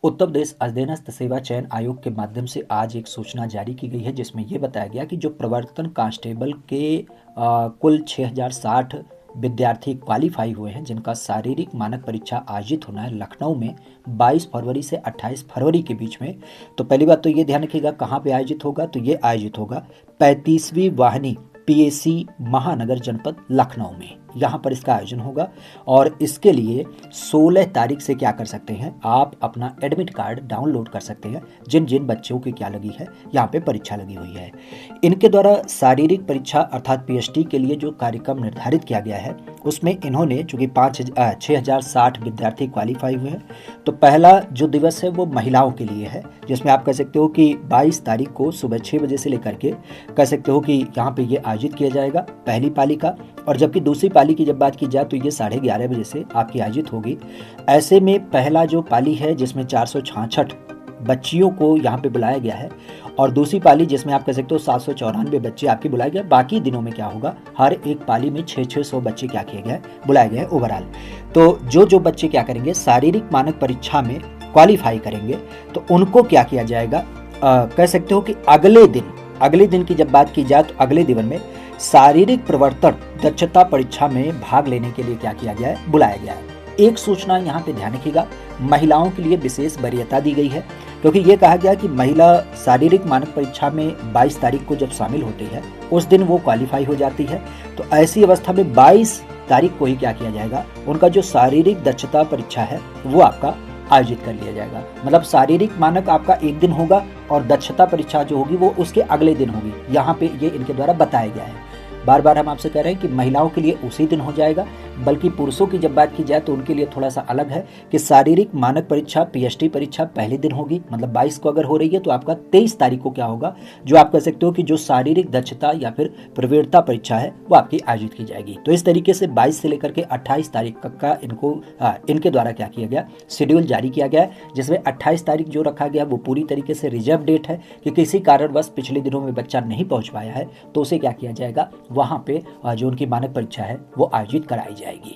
उत्तर प्रदेश अधीनस्थ सेवा चयन आयोग के माध्यम से आज एक सूचना जारी की गई है, जिसमें ये बताया गया कि जो प्रवर्तन कांस्टेबल के कुल 6060 विद्यार्थी क्वालिफाई हुए हैं, जिनका शारीरिक मानक परीक्षा आयोजित होना है लखनऊ में 22 फरवरी से 28 फरवरी के बीच में। तो पहली बात तो ये ध्यान रखिएगा कहाँ पे आयोजित होगा, तो ये आयोजित होगा 35वीं वाहिनी पीएसी महानगर जनपद लखनऊ में, यहाँ पर इसका आयोजन होगा। और इसके लिए 16 तारीख से क्या कर सकते हैं, आप अपना एडमिट कार्ड डाउनलोड कर सकते हैं। जिन जिन बच्चों की क्या लगी है, यहाँ पे परीक्षा लगी हुई है, इनके द्वारा शारीरिक परीक्षा अर्थात पीएसटी के लिए जो कार्यक्रम निर्धारित किया गया है, उसमें इन्होंने चूंकि 6060 विद्यार्थी क्वालिफाई हुए हैं, तो पहला जो दिवस है वो महिलाओं के लिए है, जिसमें आप कह सकते हो कि 22 तारीख को सुबह 6 बजे से लेकर के कह सकते हो कि यहाँ पे ये आयोजित किया जाएगा पहली पाली का। और जबकि दूसरी पाली की जब बात की जाए तो ये 11:30 बजे से आपकी आयोजित होगी। ऐसे में पहला जो पाली है जिसमें 466 बच्चियों को यहाँ पे बुलाया गया है, और दूसरी पाली जिसमें आप कह सकते हो 794 बच्चे आपके बुलाए गए। बाकी दिनों में क्या होगा, हर एक पाली में 600 बच्चे क्या किए गए, बुलाए गए ओवरऑल। तो जो बच्चे क्या करेंगे, शारीरिक मानक परीक्षा में क्वालिफाई करेंगे, तो उनको क्या किया जाएगा, कह सकते हो कि अगले दिन की जब बात की जाए तो अगले दिन में शारीरिक प्रवर्तन दक्षता परीक्षा में भाग लेने के लिए क्या किया गया है, बुलाया गया है। एक सूचना यहाँ पे ध्यान रखिएगा, महिलाओं के लिए विशेष वरीयता दी गई है, क्योंकि ये कहा गया कि महिला शारीरिक मानक परीक्षा में 22 तारीख को जब शामिल होती है उस दिन वो क्वालिफाई हो जाती है। तो ऐसी अवस्था में 22 तारीख को ही क्या किया जाएगा, उनका जो शारीरिक दक्षता परीक्षा है वो आपका आयोजित कर लिया जाएगा। मतलब शारीरिक मानक आपका एक दिन होगा और दक्षता परीक्षा जो होगी वो उसके अगले दिन होगी। यहाँ पे ये इनके द्वारा बताया गया है। बार बार हम आपसे कह रहे हैं कि महिलाओं के लिए उसी दिन हो जाएगा, बल्कि पुरुषों की जब बात की जाए तो उनके लिए थोड़ा सा अलग है कि शारीरिक मानक परीक्षा पीएसटी परीक्षा पहले दिन होगी, मतलब 22 को अगर हो रही है तो आपका 23 तारीख को क्या होगा, जो आप कह सकते हो कि जो शारीरिक दक्षता या फिर प्रवीणता परीक्षा है वो आपकी आयोजित की जाएगी। तो इस तरीके से 22 से लेकर के 28 तारीख तक का इनके द्वारा क्या किया गया, शेड्यूल जारी किया गया है, जिसमें 28 तारीख जो रखा गया वो पूरी तरीके से रिजर्व डेट है कि किसी कारणवश पिछले दिनों में बच्चा नहीं पहुंच पाया है तो उसे क्या किया जाएगा, वहाँ पे जो उनकी मानक परीक्षा है वो आयोजित कराई जाएगी।